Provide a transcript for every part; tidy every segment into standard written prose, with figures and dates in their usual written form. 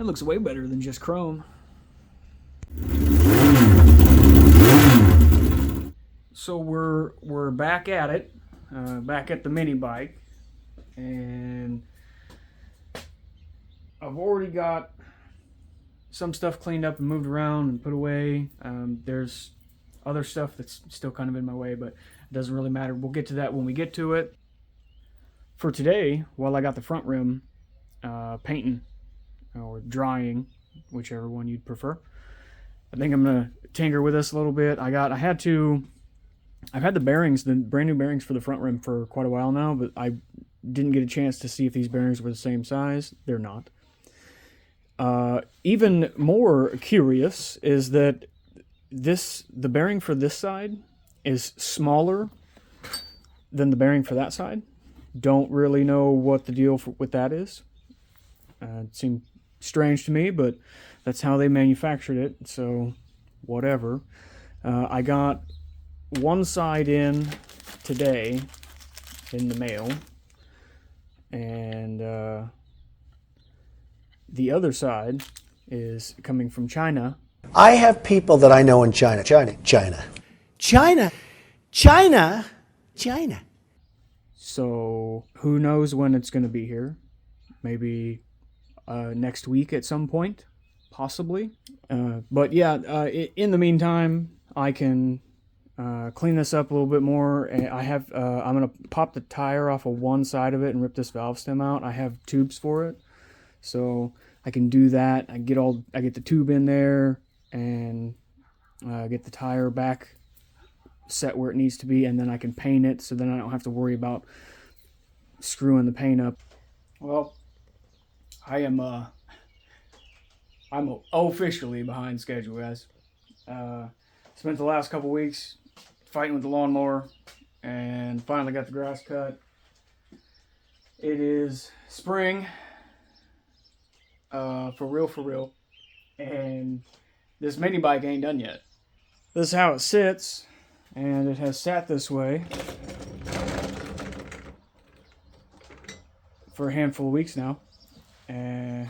That looks way better than just chrome. So we're back at it, back at the mini bike, and I've already got some stuff cleaned up and moved around and put away. There's other stuff that's still kind of in my way, but it doesn't really matter. We'll get to that when we get to it. For today, while I got the front rim painting or drying, whichever one you'd prefer, I think I'm gonna tinker with this a little bit. I've had the bearings, the brand new bearings for the front rim for quite a while now, but I didn't get a chance to see if these bearings were the same size. They're not. Even more curious is that the bearing for this side is smaller than the bearing for that side. Don't really know what the deal with that is. It seemed strange to me, but that's how they manufactured it, so whatever. I got one side in today in the mail, and the other side is coming from China. I have people that I know in China. So who knows when it's going to be here? Maybe next week at some point, possibly. But yeah, in the meantime, I can clean this up a little bit more. I'm going to pop the tire off of one side of it and rip this valve stem out. I have tubes for it, so I can do that. I get the tube in there and get the tire back set where it needs to be, and then I can paint it, so then I don't have to worry about screwing the paint up. Well, I'm officially behind schedule, guys. Spent the last couple weeks fighting with the lawnmower and finally got the grass cut. It is spring, for real, and this mini bike ain't done yet. This is how it sits, and it has sat this way for a handful of weeks now. And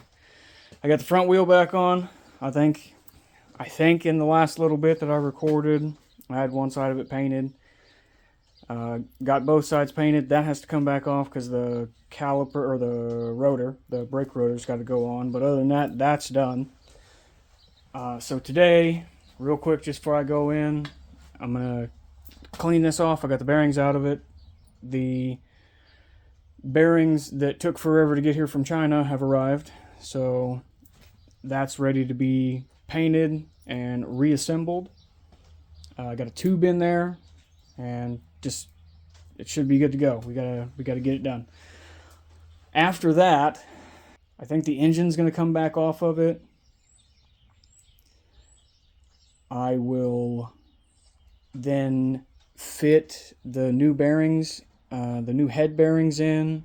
I got the front wheel back on. I think in the last little bit that I recorded, I had one side of it painted. Got both sides painted. That has to come back off because the caliper or the rotor, the brake rotor's got to go on. But other than that, that's done. So today, real quick, just before I go in, I'm going to clean this off. I got the bearings out of it. The bearings that took forever to get here from China have arrived. So that's ready to be painted and reassembled. I got a tube in there, and just it should be good to go. We gotta get it done. After that, I think the engine's gonna come back off of it. I will then fit the new bearings, the new head bearings in,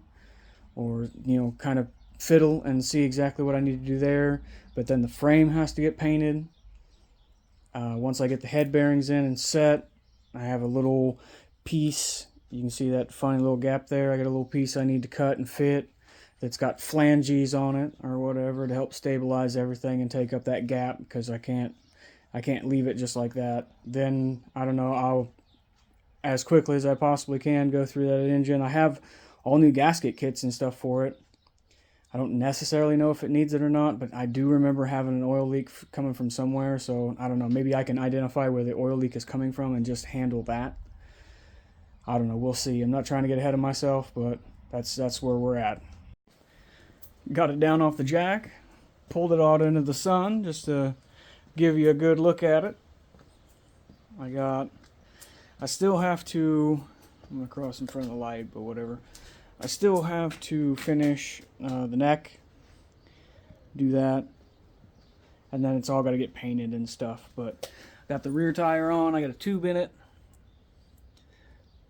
or kind of fiddle and see exactly what I need to do there. But then the frame has to get painted. Once I get the head bearings in and set, I have a little piece. You can see that funny little gap there. I got a little piece I need to cut and fit that's got flanges on it or whatever to help stabilize everything and take up that gap, because I can't leave it just like that. Then, I don't know, I'll, as quickly as I possibly can, go through that engine. I have all new gasket kits and stuff for it. I don't necessarily know if it needs it or not, but I do remember having an oil leak coming from somewhere, so I don't know. Maybe I can identify where the oil leak is coming from and just handle that. I don't know. We'll see. I'm not trying to get ahead of myself, but that's where we're at. Got it down off the jack, pulled it out into the sun just to give you a good look at it. I still have to, I'm going to cross in front of the light, but whatever. I still have to finish the neck, do that, and then it's all got to get painted and stuff. But got the rear tire on, I got a tube in it.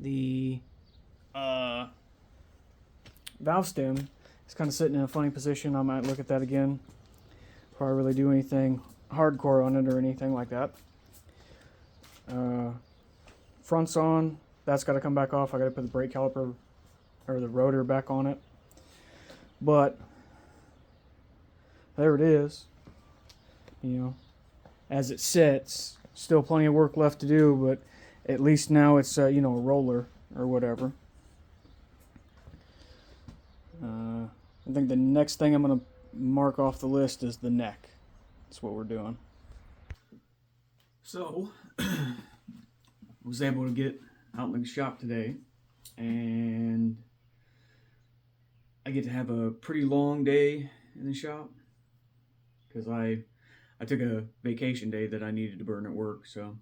The valve stem is kind of sitting in a funny position. I might look at that again before I really do anything hardcore on it or anything like that. Front's on, that's got to come back off. I got to put the brake caliper or the rotor back on it. But there it is. You know, as it sits, still plenty of work left to do, but at least now it's you know, a roller or whatever. I think the next thing I'm gonna mark off the list is the neck. That's what we're doing. So, was able to get out in the shop today, and I get to have a pretty long day in the shop because I took a vacation day that I needed to burn at work, so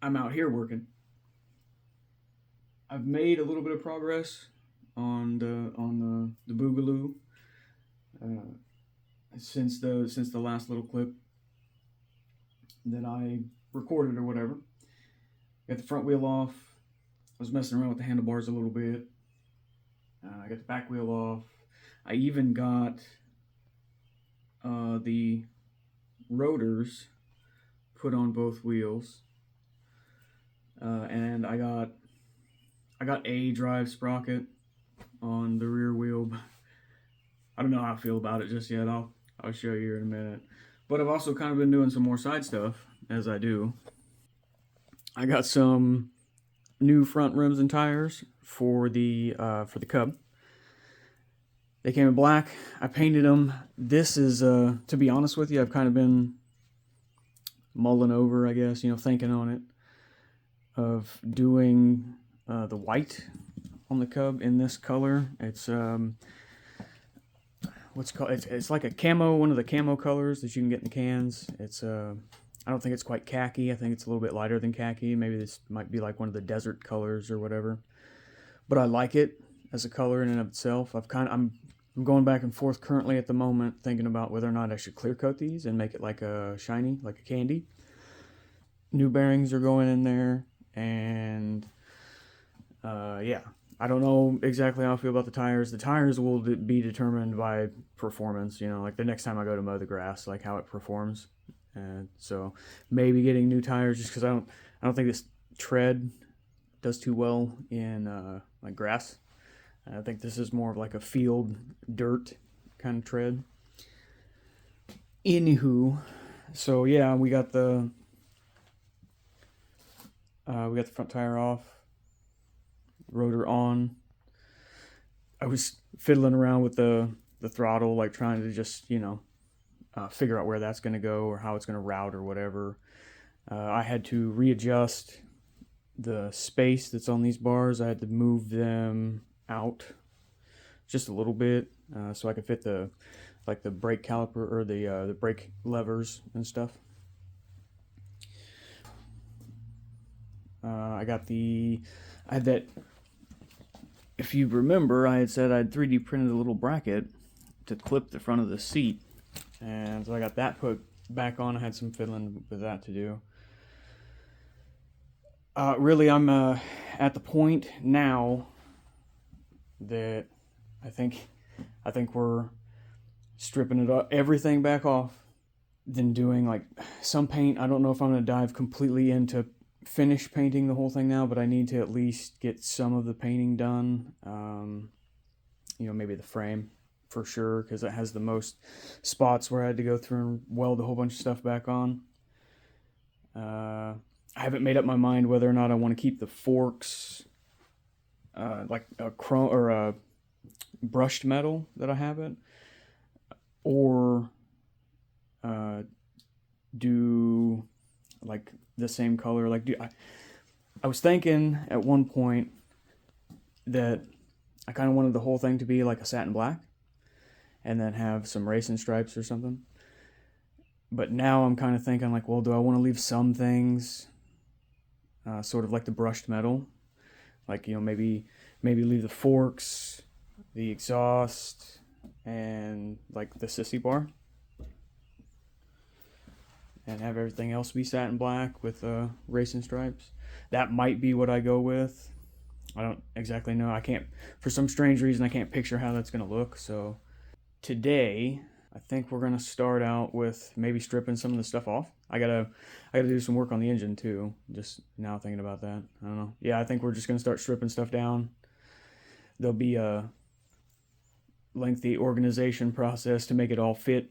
I'm out here working. I've made a little bit of progress on the boogaloo since the last little clip that I recorded or whatever. Got the front wheel off. I was messing around with the handlebars a little bit. I got the back wheel off. I even got the rotors put on both wheels, and I got a drive sprocket on the rear wheel. I don't know how I feel about it just yet. I'll show you here in a minute. But I've also kind of been doing some more side stuff as I do. I got some new front rims and tires for the Cub. They came in black. I painted them. This is to be honest with you, I've kind of been mulling over, I guess, you know, thinking on it, of doing the white on the Cub in this color. It's it's like a camo, one of the camo colors that you can get in the cans. It's I don't think it's quite khaki. I think it's a little bit lighter than khaki. Maybe this might be like one of the desert colors or whatever. But I like it as a color in and of itself. I'm going back and forth currently at the moment, thinking about whether or not I should clear coat these and make it like a shiny, like a candy. New bearings are going in there, and yeah, I don't know exactly how I feel about the tires. The tires will be determined by performance, you know, like the next time I go to mow the grass, like how it performs. And so maybe getting new tires, just because I don't think this tread does too well in like grass. I think this is more of like a field dirt kind of tread. Anywho, so yeah, we got the front tire off, rotor on. I was fiddling around with the throttle, like trying to just, you know, figure out where that's going to go or how it's going to route or whatever. I had to readjust the space that's on these bars. I had to move them out just a little bit so I could fit the brake caliper or the brake levers and stuff. I had that. If you remember, I had said I'd 3D printed a little bracket to clip the front of the seat, and so I got that put back on. I had some fiddling with that to do. Really, I'm at the point now that I think we're stripping it up, everything back off, then doing like some paint. I don't know if I'm going to dive completely into finish painting the whole thing now, but I need to at least get some of the painting done. You know, maybe the frame for sure, because it has the most spots where I had to go through and weld a whole bunch of stuff back on. I haven't made up my mind whether or not I want to keep the forks like a chrome or a brushed metal that I have it, or do like the same color. Like, I was thinking at one point that I kind of wanted the whole thing to be like a satin black, and then have some racing stripes or something. But now I'm kind of thinking like, well, do I want to leave some things sort of like the brushed metal, like, you know, maybe leave the forks, the exhaust, and like the sissy bar, and have everything else be satin black with racing stripes. That might be what I go with. I don't exactly know. I can't, for some strange reason, I can't picture how that's going to look. So today, I think we're going to start out with maybe stripping some of the stuff off. I gotta do some work on the engine too. Just now thinking about that. I don't know. Yeah, I think we're just going to start stripping stuff down. There'll be lengthy organization process to make it all fit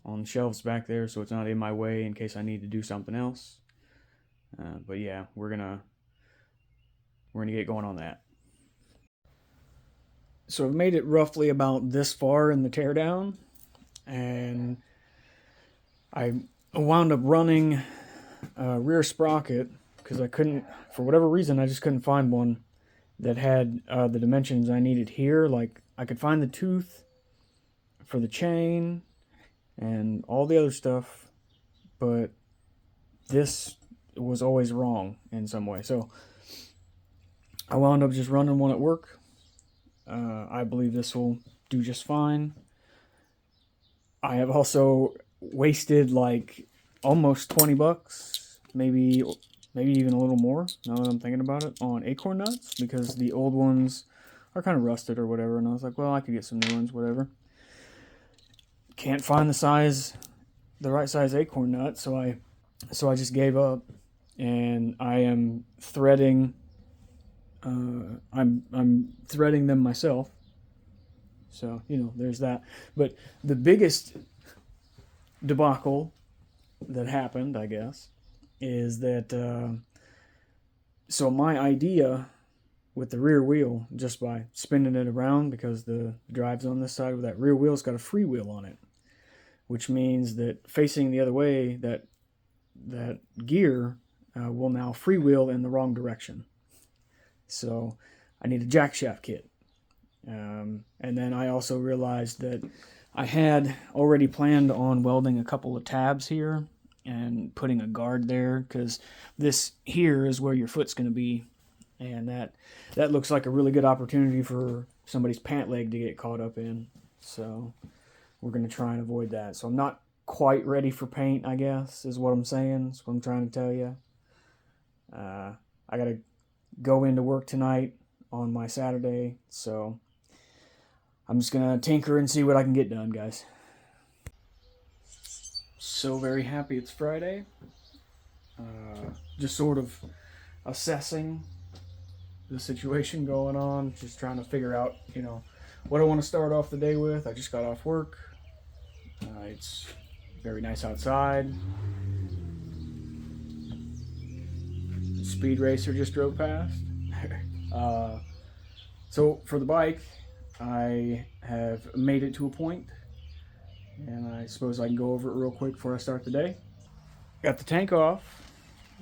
on shelves back there so it's not in my way in case I need to do something else. But yeah, we're gonna get going on that. So I've made it roughly about this far in the teardown, and I wound up running a rear sprocket because I couldn't, for whatever reason, I just couldn't find one that had the dimensions I needed here. Like, I could find the tooth for the chain and all the other stuff, but this was always wrong in some way. So I wound up just running one at work. I believe this will do just fine. I have also wasted like almost $20, maybe even a little more, now that I'm thinking about it, on acorn nuts, because the old ones are kind of rusted or whatever, and I was like, well, I could get some new ones, whatever. Can't find the right size acorn nut, so I just gave up, and I am threading. I'm threading them myself. So, there's that. But the biggest debacle that happened, I guess, is that so my idea with the rear wheel, just by spinning it around, because the drive's on this side, with that rear wheel's got a freewheel on it, which means that facing the other way, that gear will now freewheel in the wrong direction. So I need a jack shaft kit. And then I also realized that I had already planned on welding a couple of tabs here and putting a guard there, because this here is where your foot's going to be, and that looks like a really good opportunity for somebody's pant leg to get caught up in. So we're going to try and avoid that. So I'm not quite ready for paint, I guess, is what I'm saying. That's what I'm trying to tell you. I got to go into work tonight on my Saturday, so I'm just gonna tinker and see what I can get done, guys. So very happy it's Friday. Just sort of assessing the situation going on, just trying to figure out, what I want to start off the day with. I just got off work. It's very nice outside. Speed racer just drove past. So for the bike, I have made it to a point, and I suppose I can go over it real quick before I start the day. Got the tank off,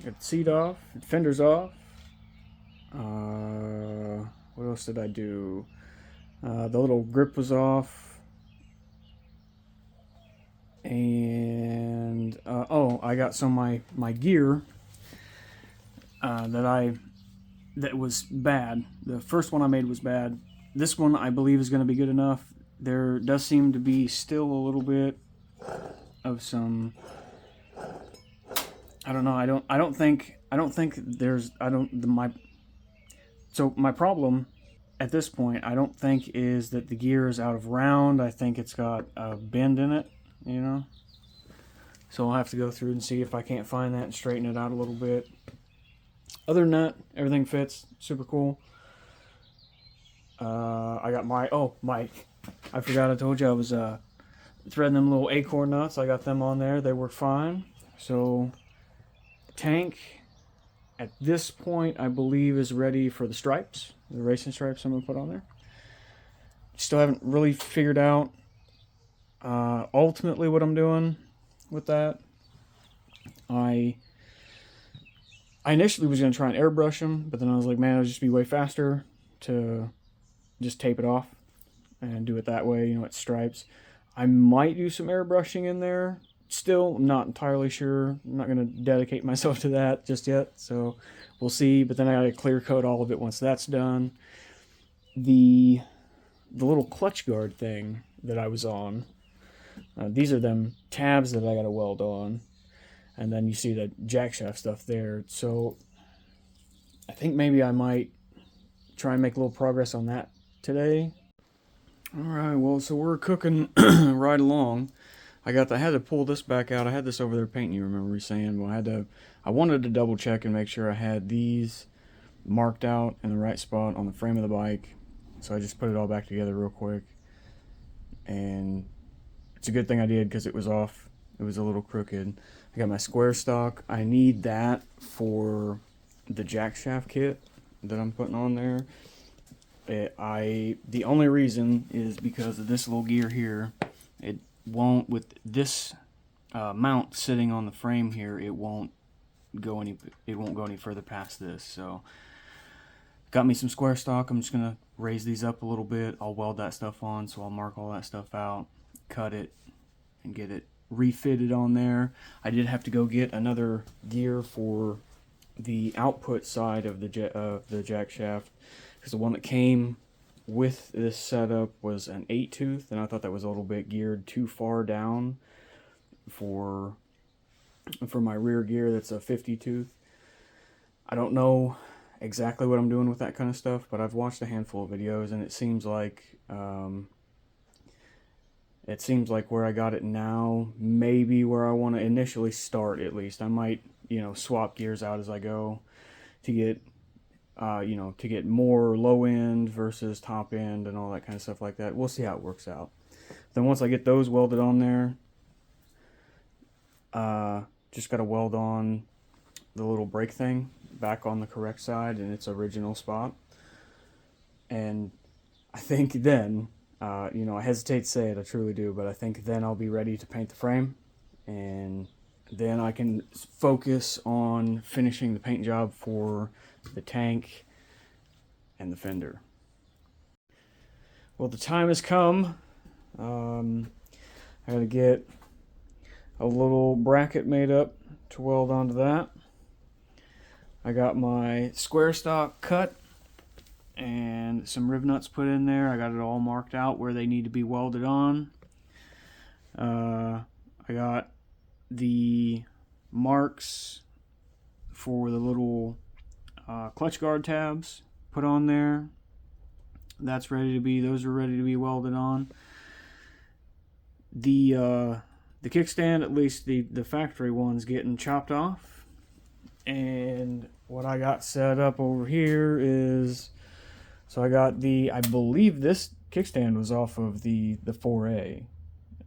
got the seat off, the fenders off. What else did I do? The little grip was off, and I got some of my gear that was bad. The first one I made was bad. This one I believe is going to be good enough. There does seem to be still a little bit of some. I don't know. So my problem at this point, I don't think, is that the gear is out of round. I think it's got a bend in it, So I'll have to go through and see if I can't find that and straighten it out a little bit. Other than that, everything fits. Super cool. I got I forgot I told you I was threading them little acorn nuts. I got them on there. They work fine. So tank at this point, I believe, is ready for the stripes, the racing stripes I'm going to put on there. Still haven't really figured out ultimately what I'm doing with that. I initially was going to try and airbrush them, but then I was like, man, it'll just be way faster to just tape it off and do it that way, it's stripes. I might do some airbrushing in there. Still not entirely sure. I'm not going to dedicate myself to that just yet, so we'll see. But then I got to clear coat all of it once that's done. The little clutch guard thing that I was on, these are them tabs that I got to weld on. And then you see the jack shaft stuff there. So I think maybe I might try and make a little progress on that today. All right, well, so we're cooking right along. I had to pull this back out. I had this over there painting, you remember me saying. Well, I wanted to double check and make sure I had these marked out in the right spot on the frame of the bike. So I just put it all back together real quick. and it's a good thing I did because it was off. It was a little crooked. I got my square stock. I need that for the jack shaft kit that I'm putting on there. The only reason is because of this little gear here. It won't, with this mount sitting on the frame here, it won't go any further past this. So got me some square stock. I'm just gonna raise these up a little bit. I'll weld that stuff on, so I'll mark all that stuff out, cut it, and get it refitted on there. I did have to go get another gear for the output side of the jack shaft, because the one that came with this setup was an 8-tooth, and I thought that was a little bit geared too far down for my rear gear. That's a 50-tooth. I don't know exactly what I'm doing with that kind of stuff, but I've watched a handful of videos, and it seems like where I got it now, maybe where I want to initially start. At least I might, swap gears out as I go to get to get more low end versus top end and all that kind of stuff like that. We'll see how it works out. Then once I get those welded on there, just got to weld on the little brake thing back on the correct side in its original spot. And I think then, I hesitate to say it, I truly do, but I think then I'll be ready to paint the frame, and then I can focus on finishing the paint job for the tank and the fender. Well, the time has come. I gotta get a little bracket made up to weld onto that. I got my square stock cut and some rib nuts put in there. I got it all marked out where they need to be welded on. I got the marks for the little clutch guard tabs put on there. Those are ready to be welded on. The kickstand, at least the factory one's getting chopped off. And what I got set up over here is, so I got I believe this kickstand was off of the 4A.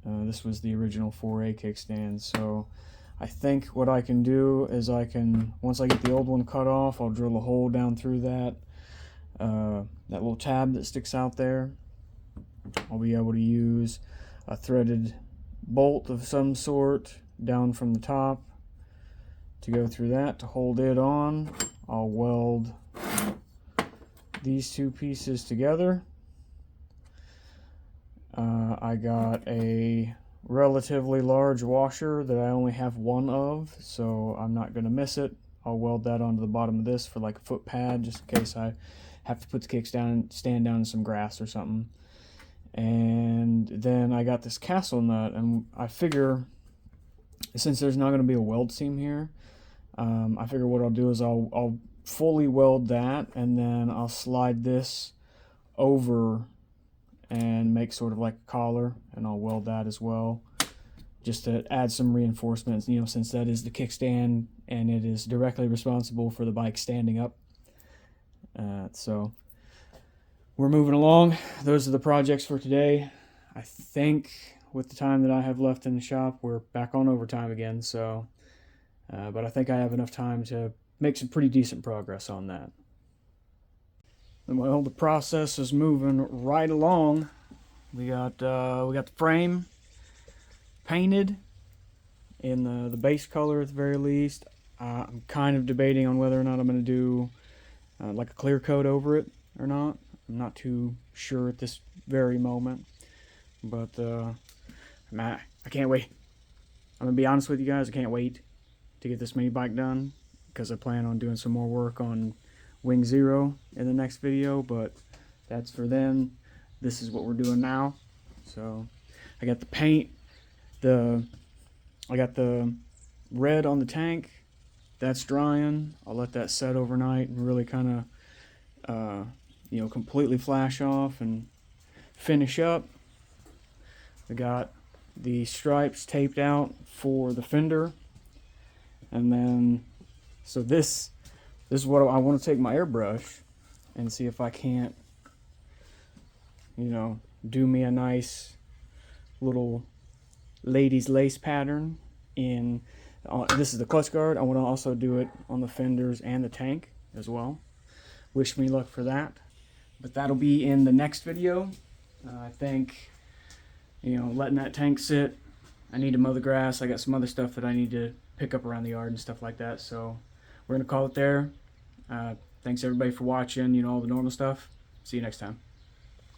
This was the original 4A kickstand. So I think what I can do is once I get the old one cut off, I'll drill a hole down through that little tab that sticks out there. I'll be able to use a threaded bolt of some sort down from the top to go through that to hold it on. I'll weld these two pieces together. I got a relatively large washer that I only have one of, so I'm not going to miss it. I'll weld that onto the bottom of this for like a foot pad, just in case I have to put the stand down in some grass or something. And then I got this castle nut, and I figure, since there's not going to be a weld seam here, I figure what I'll do is I'll fully weld that, and then I'll slide this over and make sort of like a collar, and I'll weld that as well, just to add some reinforcements, since that is the kickstand and it is directly responsible for the bike standing up. So we're moving along. Those are the projects for today. I think with the time that I have left in the shop, we're back on overtime again. So, but I think I have enough time to make some pretty decent progress on that. Well, the process is moving right along. We got the frame painted in the base color at the very least. I'm kind of debating on whether or not I'm going to do like a clear coat over it or not. I'm not too sure at this very moment, but I can't wait. I'm gonna be honest with you guys, I can't wait to get this mini bike done, because I plan on doing some more work on Wing Zero in the next video, but that's for then. This is what we're doing now. So I got the paint, I got the red on the tank. That's drying. I'll let that set overnight and really kind of completely flash off and finish up. I got the stripes taped out for the fender, and then so this is what I want to take my airbrush and see if I can't do me a nice little ladies lace pattern in this is the clutch guard. I want to also do it on the fenders and the tank as well. Wish me luck for that, but that'll be in the next video. I think, you know, letting that tank sit, I need to mow the grass. I got some other stuff that I need to pick up around the yard and stuff like that, so we're gonna call it there. Thanks everybody for watching, you know, all the normal stuff. See you next time.